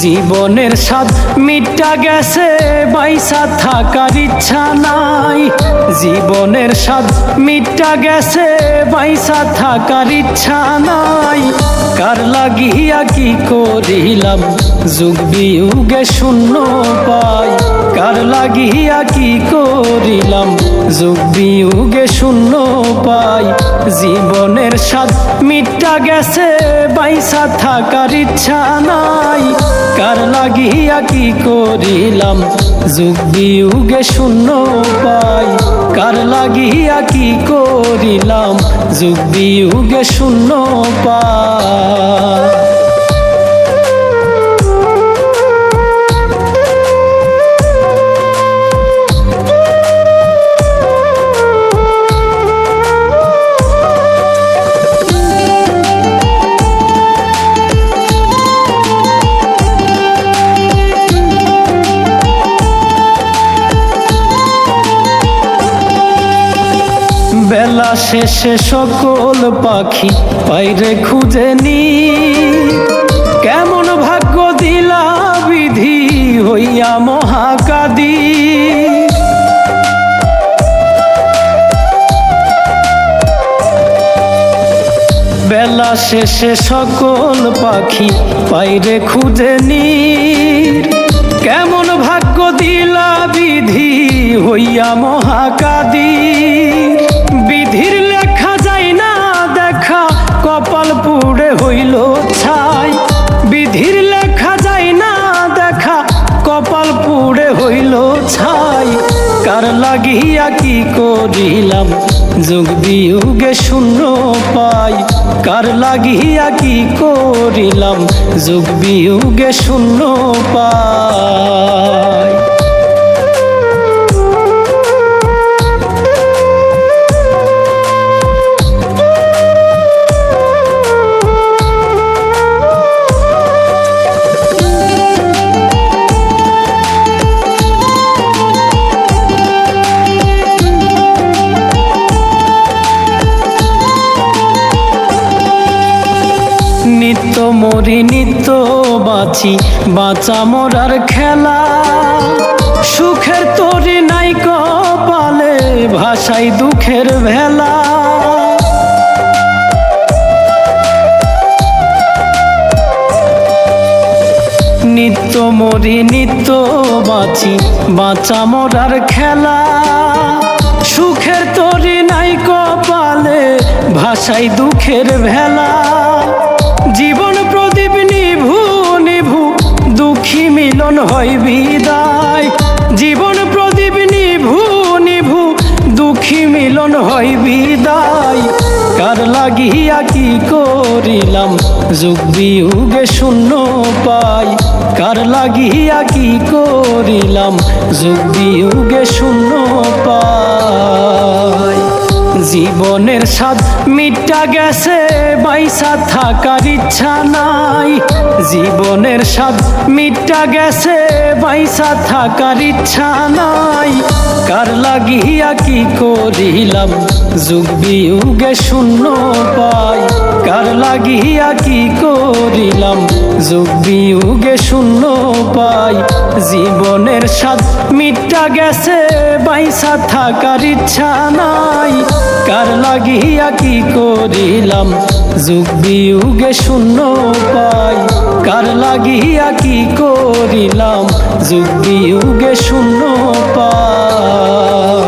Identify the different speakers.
Speaker 1: জীবনের স্বাদ মিটা গেছে, বাইসা থাকার ইচ্ছা নাই। জীবনের স্বাদ মিটা গেছে, বাইসা থাকার ইচ্ছা নাই। কার লাগিয়া কি করিলাম, যুগ বিয়োগে শূন্য পাই। কার লাগিয়া কি করিলাম, যুগ বিয়োগে শূন্য পাই। জীবনের স্বাদ মিটা গেছে, বাইসা থাকার ইচ্ছা নাই। কার লাগিয়া কি করিলাম, যুগ বিয়োগে শূন্য পাই। কার লাগিয়া কি করিলাম, যুগ বিয়োগে শূন্য পাই। বেলা শেষে সকল পাখি বাইরে খুঁজে নি। কেমন ভাগ্য দিলা বিধি হইয়া মহাকাদি। বেলা শেষে সকল পাখি বাইরে খুঁজে নি। কেমন ভাগ্য দিলা বিধি হইয়া মহাকাদি। বিধির লেখা যায় না দেখা, কপাল পুড়ে হইল ছাই। বিধির লেখা যায় না দেখা, কপাল পুড়ে হইল ছাই। কার লাগিয়া কি করিলাম, যুগ বিয়োগে শূন্য পাই। কার লাগিয়া কি করিলাম, যুগ বিয়োগে শূন্য পাই। নিত্য মরি নিত্য বাঁচি, বাঁচা মরার খেলা। সুখের তরি নাই কপালে, ভাষাই দুঃখের ভেলা। নিত্য মরি নিত্য বাঁচি, বাঁচা মরার খেলা। সুখের তরি নাই কপালে, ভাষাই দুঃখের ভেলা। জীবন প্রদীপ নিভু নিভু, দুঃখী মিলন হয় বিদায়। জীবন প্রদীপ নিভু নিভু, দুঃখী মিলন হয় বিদায়। কার লাগিয়া কি করিলাম, যুগ বিয়োগে শূন্য পাই। কার লাগিয়া কি করিলাম, যুগ বিয়োগে শূন্য পাই। জীবনের স্বাদ মিটা গেছে, বাইসা থাকার ইচ্ছা নাই। জীবনের স্বাদ মিটা গেছে, বাইসা থাকার ইচ্ছা নাই। কার লাগিয়া কি করিলাম, যুগ বিয়োগে শূন্য পাই। কার লাগিয়া কি করিলাম, যুগ বিয়োগে শূন্য পাই। জীবনের স্বাদ মিটা গেছে, বাইসা থাকার ইচ্ছা নাই। কার লাগিয়া কি করিলাম, যুগ বিয়োগে শূন্য পাই। কার লাগিয়া কি করিলাম, যুগ বিয়োগে শূন্য পাই।